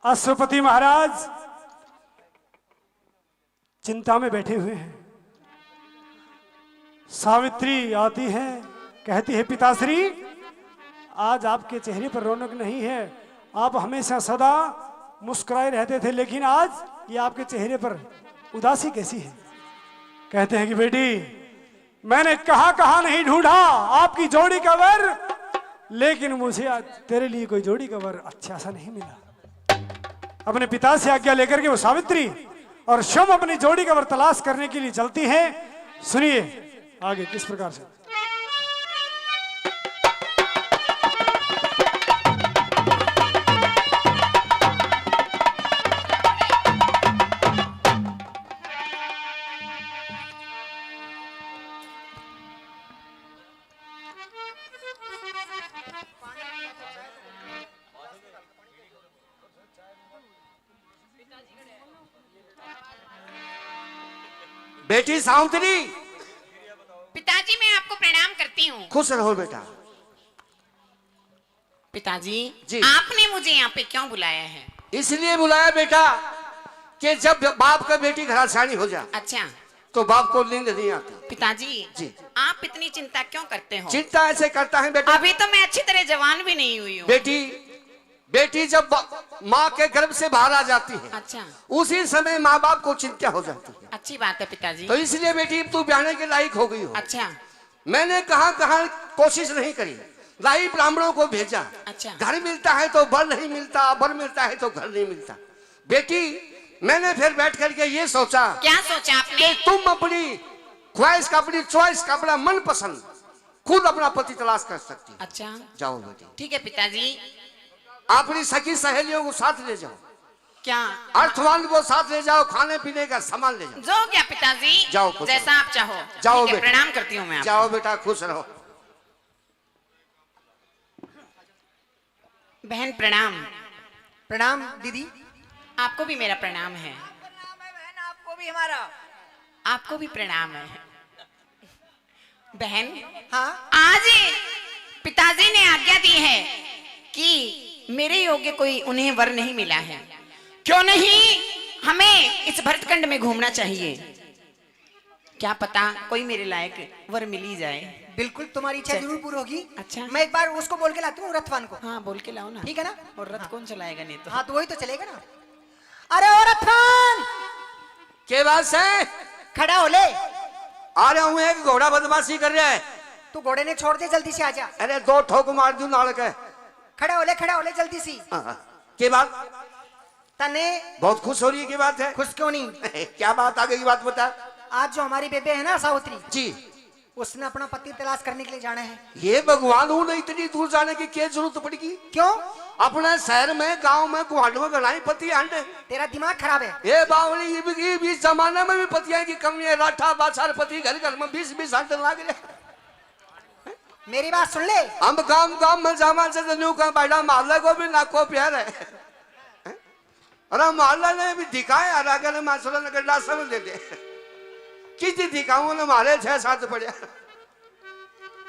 अशुपति महाराज चिंता में बैठे हुए हैं। सावित्री आती है, कहती है पिताश्री आज आपके चेहरे पर रौनक नहीं है, आप हमेशा सदा मुस्कुराए रहते थे, लेकिन आज ये आपके चेहरे पर उदासी कैसी है? कहते हैं कि बेटी मैंने कहां कहां नहीं ढूंढा आपकी जोड़ी का वर, लेकिन मुझे आज तेरे लिए कोई जोड़ी का वर अच्छा सा नहीं मिला। अपने पिता से आज्ञा लेकर के वो सावित्री और शम अपनी जोड़ी का वर तलाश करने के लिए चलती है। सुनिए आगे किस प्रकार से। बेटी सावित्री, पिताजी मैं आपको प्रणाम करती हूँ। खुश रहो बेटा। पिताजी जी। आपने मुझे यहाँ पे क्यों बुलाया है? इसलिए बुलाया बेटा कि जब बाप का बेटी घरासानी हो जाए अच्छा तो बाप को नींद नहीं आती। पिताजी जी। आप इतनी चिंता क्यों करते हो? चिंता ऐसे करता है बेटा, अभी तो मैं अच्छी तरह जवान भी नहीं हुई हूँ। बेटी जब माँ के गर्भ से बाहर आ जाती है अच्छा उसी समय माँ बाप को चिंता हो जाती है। अच्छी बात है पिताजी। तो इसलिए बेटी तू ब्याहने के लायक हो गई हो। अच्छा मैंने कहां कहां कोशिश नहीं करी, राही ब्राह्मणों को भेजा। अच्छा। घर मिलता है तो बर नहीं मिलता, बर मिलता है तो घर नहीं मिलता। बेटी मैंने फिर बैठ करके ये सोचा, क्या सोचा आपने? कि तुम अपनी ख्वाहिश का, अपनी चॉइस का, अपना मन पसंद खुद अपना पति तलाश कर सकती। अच्छा जाओ बेटी, ठीक है पिताजी। अपनी सखी सहेलियों को साथ ले जाओ, क्या अर्थवान को साथ ले जाओ, खाने पीने का सामान ले जाओ। जो क्या पिताजी, जाओ खुश जैसा आप चाहो। जाओ ठीक है, बेटा। प्रणाम करती हूँ मैं आपको। जाओ बेटा, खुश रहो। बहन प्रणाम। प्रणाम दीदी। आपको भी मेरा प्रणाम है। बहन आपको भी हमारा। आपको भी प्रणाम है बहन। हाँ आज पिताजी ने आज्ञा दी है कि मेरे योग्य कोई उन्हें वर नहीं मिला है, क्यों नहीं हमें इस भरतखंड में घूमना चाहिए। क्या पता कोई मेरे लायक वर मिल ही जाए। बिल्कुल तुम्हारी इच्छा जरूर पूरी होगी। अच्छा। मैं एक बार उसको बोल के लाती हूँ रथवान को। हाँ बोल के लाओ ना। ठीक है ना? और रथ कौन चलाएगा? नहीं तो हाँ तो वही तो चलेगा ना। अरे ओ रथवान, के बात से खड़ा हो ले। आ रहा हूँ, एक घोड़ा बदमाशी कर रहा है। तू घोड़े ने छोड़ दे, जल्दी से आजा। अरे 2 ठोक मार दूं नाल के। खड़ा हो ले जल्दी सी। के बात तने बहुत खुश हो रही है, की बात है? खुश क्यों नहीं? क्या बात, आगे की बात बता। आज जो हमारी बेबे है ना सावित्री जी, उसने अपना पति तलाश करने के लिए जाना है। ये भगवान हूं ना, इतनी दूर जाने की क्या जरूरत पड़ेगी? क्यों? अपने शहर में, गांव में, गुआंढ में गणाई पति अंडे। तेरा दिमाग खराब है। ये बावली ये भी जमाने में भी पतियां की कमी है। राठा बादशाह पति घर घर में 20-20 अंडे लाग रहे। मेरी बात सुन ले। हम गांव में जामा से न्यू का बैठा मोहल्ले को भी नाको प्यार है। अरे मोहल्ला ने भी दिखाए, आगे ने मासुरा ने गड्ढा समझ लेते किसी दिखाऊं ने मारे 6-7 पड़े।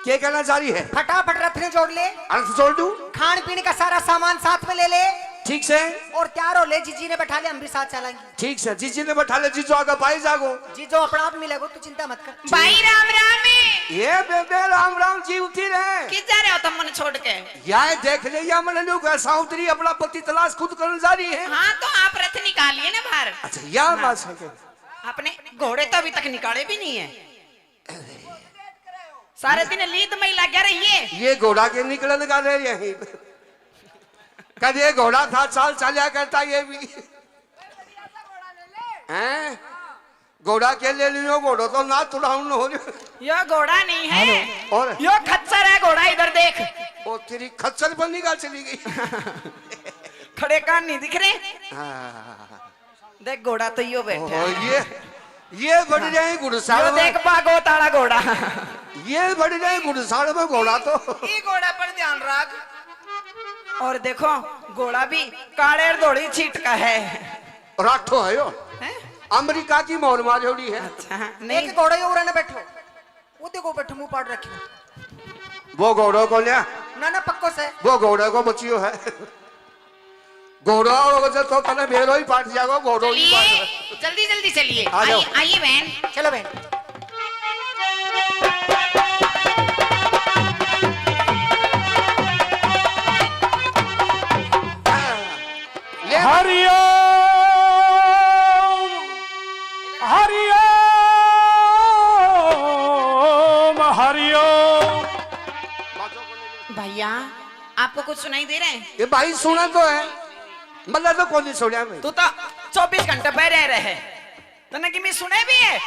क्या कहना चाह रही है? फटाफट रथ ने जोड़ ले, अर्थ जोड़ दूं? खान पीने का सारा सामान साथ में ले ले ठीक से, और तैयार हो ले। जीजी ने बैठा ले, हम भी साथ चलेंगे। ठीक से। जीजी ने बैठा ले, जीजो आगे पाई जागो। जीजो अपना आप मिलेगो, तू चिंता मत कर। भाई राम राम है। ये बेबे राम राम जी उठी रहे। किस जा रहे हो तुम मन छोड़ के? यार देख ले, या मैंने न्यू का सावित्री अपना पति तलाश खुद करने जा रही है। हाँ तो आप रथ निकालिए ना बाहर। अच्छा यह बात है क्या? अपने घोड़े तो अभी तक निकाले भी नहीं है। सारे दिन लीद में ही लग रही है। ये घोड़ा के निकल लगा रहे यही। कद ये घोड़ा था, चाल चालिया करता ये भी हैं? घोड़ा के ले लियो, घोड़ो तो ना तुड़ाऊ न हो रही। यो घोड़ा नहीं है और यो खच्चर है। घोड़ा इधर देख। वो तेरी खच्चर पर निकाल चली गई। खड़े कान नहीं दिख रहे। हाँ। देख घोड़ा तो यो बैठा ओ, है। ये बढ़ जाए गुड़साड़ यो देख में। बागो ताड़ा घोड़ा। ये बढ़ जाए गुड़साड़ में घोड़ा तो। ये घोड़ा पर ध्यान रख। और देखो घोड़ा भी काले और धोड़ी छीट का है। राठो है यो, हैं? अमेरिका की मोर माजोड़ी है। अच्छा नहीं एक घोड़े उड़ा ने बैठो, वो देखो बैठो, मुंह पाड़ रखी। वो घोड़ो को लिया, ना पक्को से वो घोड़े को बचियो है। घोड़ा होगा तो तने भेड़ो ही पाट जाएगा, घोड़ो ही चलिए पाट। जल्दी जल्दी चलिए। आ जाओ। आइए आइए बहन। चलो बहन। ले हरिओम हरिओम हरिओम। भैया आपको कुछ सुनाई दे रहा है? ये भाई सुना तो है, मतलब तो कौन सुनिया मैं? तू तो 24 घंटे बैठे रहे तने कि मैं सुने भी है।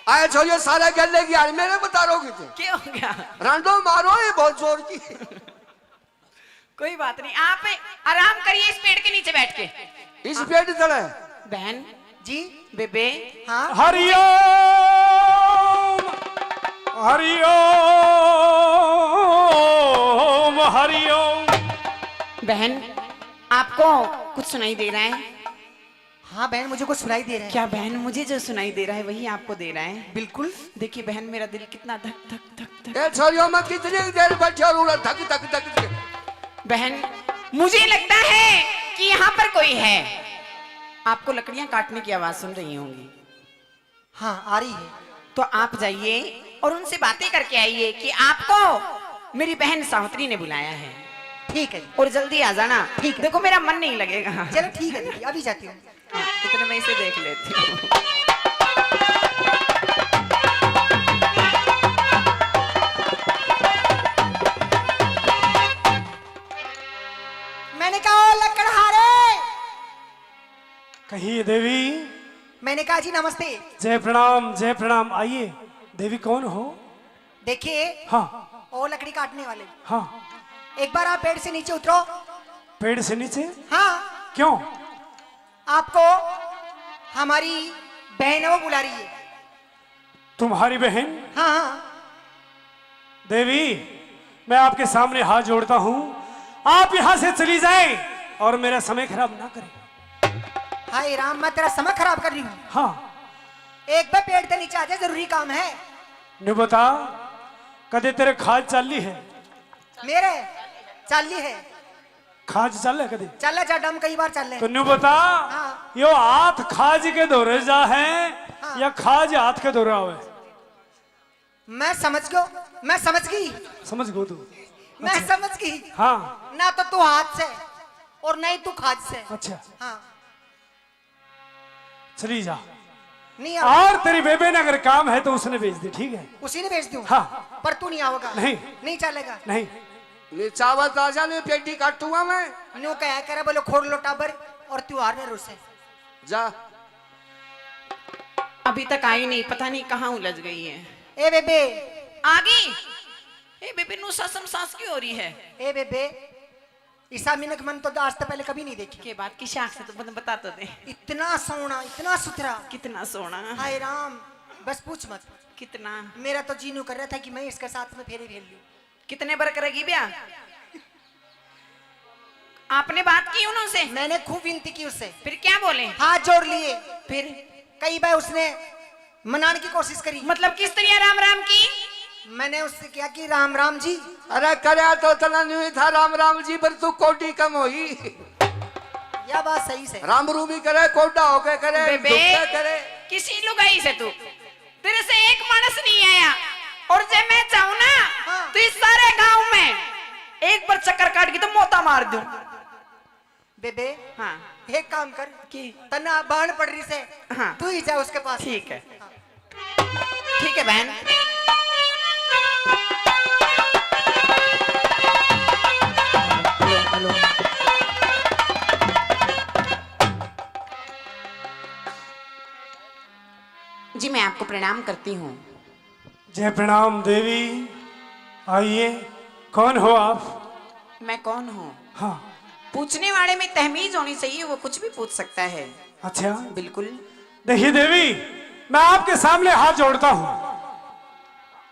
आए छोड़ियो सारा गले की यार मेरे बता रहोगे थे। क्या हो गया? रांडो मारो ये बहुत जोर की। कोई बात नहीं, आप आराम करिए इस पेड़ के नीचे बैठ के। इस पेट तरह बहन जी बेबे हाँ हरिओम हरिओम हरिओम। बहन आपको कुछ सुनाई दे रहा है? हाँ बहन, मुझे कुछ सुनाई दे रहा है। क्या बहन? मुझे जो सुनाई दे रहा है वही आपको दे रहा है? बिल्कुल। देखिए बहन मेरा दिल कितना धक धक धक धक। ये छोड़ियो मैं कितनी देर बैठे और उड़ा धक धक धक। बहन मुझे लगता है कि यहाँ पर कोई है। आपको लकड़ियां काटने की आवाज सुन रही होंगी। हाँ आ रही है। तो आप जाइए और उनसे बातें करके आइए कि आपको मेरी बहन सावित्री ने बुलाया है। ठीक है जी। और जल्दी आ जाना। ठीक है। देखो मेरा मन नहीं लगेगा। चलो ठीक है दीदी, अभी जाती हूँ। इतने में इसे देख लेती हूँ। मैंने कहा ओ लकड़हारे। कहिए देवी। मैंने कहा जी नमस्ते। जय प्रणाम। आइए देवी, कौन हो? देखिए हाँ ओ लकड़ी काटने वाले, हाँ। एक बार आप पेड़ से नीचे उतरो। पेड़ से नीचे? हाँ क्यों? आपको हमारी बहन है वो बुला रही है। तुम्हारी बहन? हाँ हाँ देवी मैं आपके सामने हाथ जोड़ता हूँ, आप यहाँ से चली जाएं और मेरा समय खराब ना करें। हाय राम, मैं तेरा समय खराब कर रही हूँ। हाँ एक बार पेड़ से नीचे आ जा, जरूरी काम है। नु बता, कदे तेरे खाज चाली है? मेरे चाली है। खाज चल है कदे? चल जा डम, कई बार चल ले। तो नु बता, हाँ। यो हाथ खाज के दौरे जा है हाँ। या खाज हाथ के दौरे आवे? मैं समझ गई। समझ गो तू? मैं समझ गई। हाँ ना तो तू हाथ से और नहीं तू खाज से। अच्छा हाँ चली जा। नहीं आ, और तेरी बेबे ने अगर काम है तो उसने भेज दे, ठीक है? उसी ने भेज दूं। हाँ। पर तू नहीं आओगा। नहीं। नहीं चलेगा। नहीं मैं चावल ताजा नहीं पेटी काटूंगा मैं। न्यू कहा करे बोलो खोल लो टाबर और त्योहार में रुसे। जा। अभी तक आई नहीं, पता नहीं कहाँ उलझ गई है। ए बेबे आ गई। ए बेबे नु ससम सास क्यों हो रही है? ए बेबे ईसा मिनक मन तो आज तक पहले कभी नहीं देखी। के बात की शाख से तो बता तो दे। इतना सोना इतना सुथरा कितना सोना। हाय राम बस पूछ मत। कितना? मेरा तो जीनू कर रहा था कि मैं इसके साथ में फेरी खेल लूं। कितने बार करेगी ब्याह? आपने बात की उनसे? मैंने खूब विनती की उससे। फिर क्या बोले? हाथ जोड़ लिए। फिर कई बार उसने मनाने की कोशिश करी। मतलब किस तरह राम राम की? मैंने उससे क्या कि राम राम जी। अरे करे तो तना नहीं था राम राम जी, पर तू कोटी कम होई। यह बात सही से। राम रूबी करे, कोडा होके करे, बेबे दुखते करे। किसी लुगाई से तू तेरे से एक मानस नहीं आया, और जब मैं चाहूं ना हाँ। तो इस सारे गांव में एक बार चक्कर काट के तो मोता मार दूं। बेबे हाँ एक काम कर कि तना बाण पड़ रही से हाँ। तू ही जा उसके पास। ठीक है ठीक है बहन। हेलो जी, मैं आपको प्रणाम करती हूँ। जय प्रणाम देवी। आइए, कौन हो आप? मैं कौन हूँ? हाँ। पूछने वाले में तहमीज होनी चाहिए, वो कुछ भी पूछ सकता है। अच्छा बिल्कुल। देखिए देवी, मैं आपके सामने हाथ जोड़ता हूँ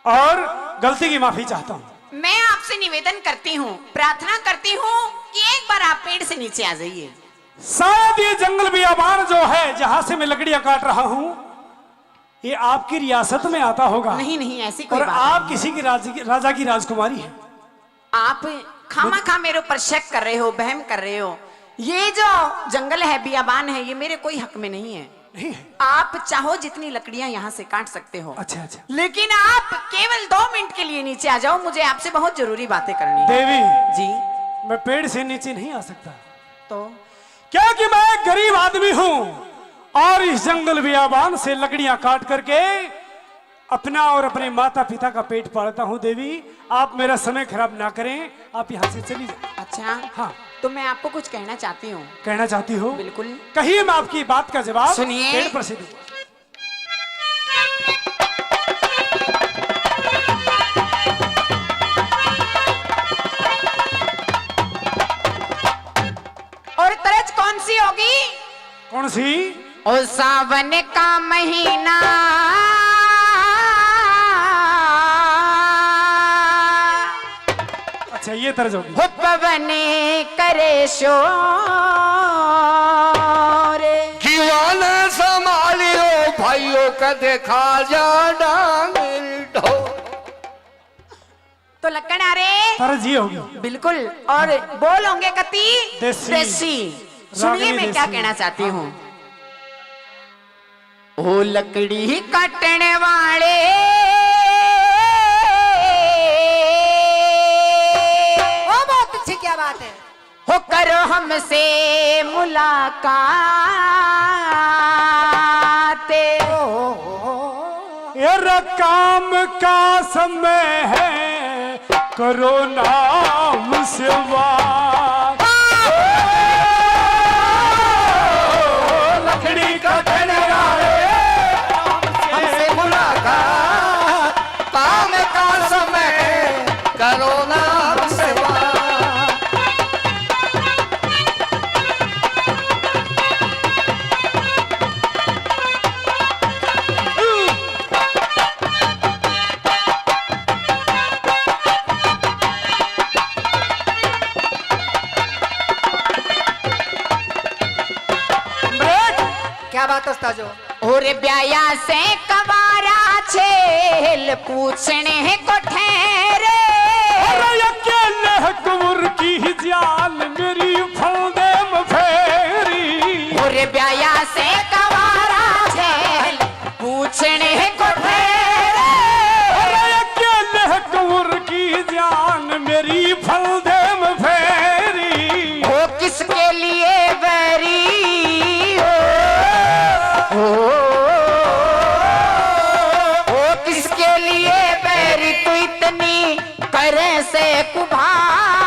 और गलती की माफी चाहता हूँ। मैं आपसे निवेदन करती हूँ, प्रार्थना करती हूँ कि एक बार आप पेड़ से नीचे आ जाइए। शायद ये जंगल बियाबान जो है जहाँ से मैं लकड़ियाँ काट रहा हूँ, ये आपकी रियासत में आता होगा। नहीं नहीं, ऐसी कोई और बात आप नहीं। किसी की राजा की राजकुमारी है। आप खामा खा मेरे ऊपर शक कर रहे हो, बहम कर रहे हो। ये जो जंगल है, बियाबान है, ये मेरे कोई हक में नहीं है। नहीं है? आप चाहो जितनी लकड़ियां यहाँ से काट सकते हो। अच्छा अच्छा। लेकिन आप केवल 2 मिनट के लिए नीचे आ जाओ, मुझे आपसे बहुत जरूरी बातें करनी है। देवी जी। मैं पेड़ से नीचे नहीं आ सकता, तो क्योंकि मैं एक गरीब आदमी हूँ और इस जंगल बियाबान से लकड़ियां काट करके अपना और अपने माता पिता का पेट पालता हूँ। देवी आप मेरा समय खराब ना करें, आप यहाँ से चली जाए। अच्छा हाँ। तो मैं आपको कुछ कहना चाहती हूँ। कहना चाहती हो? बिल्कुल। कहिए, मैं आपकी बात का जवाब सुनिए। पेड़ पर से दूंगा। और तरज कौन सी होगी? कौन सी? ओ सावन का महीना, अच्छा ये तर्ज होगी। हो पवन करे शोर, जीवाने संभालियो भाइयों का देखा जा डांगर ढो। तो लक्कड़ आ रे। तर्ज ये होगी। बिल्कुल। और बोल होंगे कति देसी। सुनिए मैं क्या देसी। कहना चाहती हूँ। ओ लकड़ी काटने वाले, ओ बहुत अच्छी क्या बात है। हो करो हमसे मुलाकात, ये काम का समय है, करो नाम से बात। लकड़ी काटने वाले हमसे मुलाकात, काम का समय करो नाम से बात। क्या बात है उस्ताद जो। और ब्याया से कवारा छेल पूछने को ठहरे, अरे अकेले कुंवर की जाल मेरी फौदे में फेरी। और ब्याया से कवारा छेल पूछने को ठहरे, अरे अकेले कुंवर की जान मेरी फौदे में फेरी। वो किसके लिए बैरी हो, वो किसके लिए बैरी तू इतनी करे से कुभार।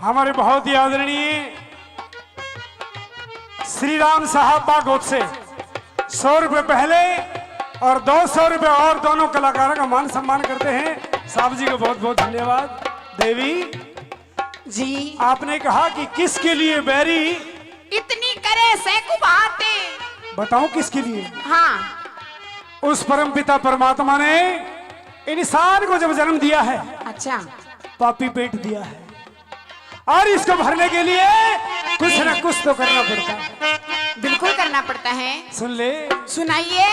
हमारे बहुत ही आदरणीय श्री राम साहब बागोत से 100 रुपए पहले और 200 रुपए और दोनों कलाकारों का मान सम्मान करते हैं। साहब जी को बहुत बहुत धन्यवाद। देवी जी आपने कहा कि किसके लिए बैरी, इतनी करे सैकु बातें। बताऊं किसके लिए? हाँ उस परम पिता परमात्मा ने इंसान को जब जन्म दिया है, अच्छा पापी पेट दिया है, और इसको भरने के लिए कुछ न कुछ तो करना पड़ता है। बिल्कुल करना पड़ता है। सुन ले, सुनाइए।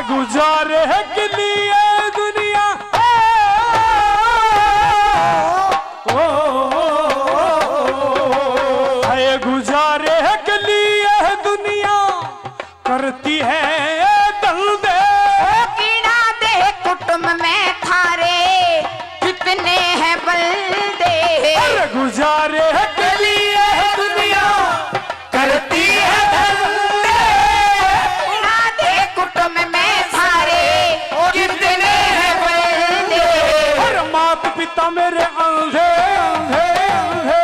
गुजारे के लिए दुनिया है, गुजारे के लिए दुनिया करती है दल दे। कीड़ा दे कुटुंब में थारे कितने हैं बल्दे। अरे गुजारे के लिए दुनिया करती है दल दे। कीड़ा दे कुटुंब में थारे कितने हैं बल्दे। और मात पिता मेरे अंधे अंधे अंधे,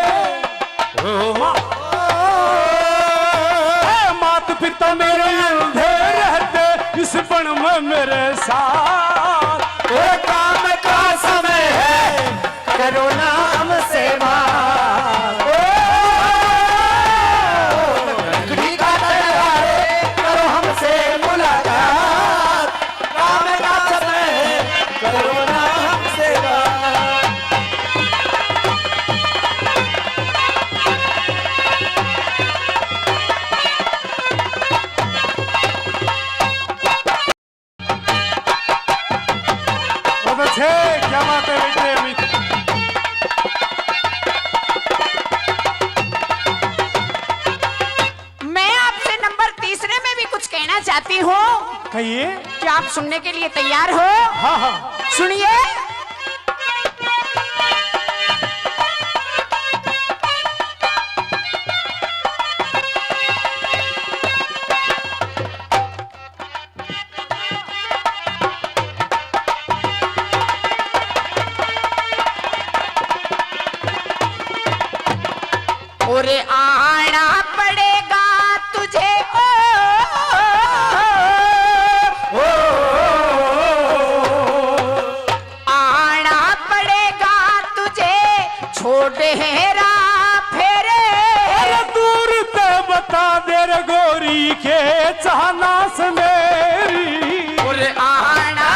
मात पिता मेरे अंधे रहते इस बन में मेरे साथ। काम का समय है, करो नाम सेवा। लकड़ी का तलवार करो हमसे मुलाकात। काम का समय है, करो नाम सेवा। बहुत अच्छे, क्या बात है बेटे अमित। मैं आपसे नंबर तीसरे में भी कुछ कहना चाहती हूँ। कहिए। क्या आप सुनने के लिए तैयार हो? हाँ हाँ। सुनिए। और आना पड़ेगा तुझे आना पड़ेगा तुझे छोटे हेरा फेरे। अरे दूर ते बता दे रे गोरी के चाहना से मेरी। और आना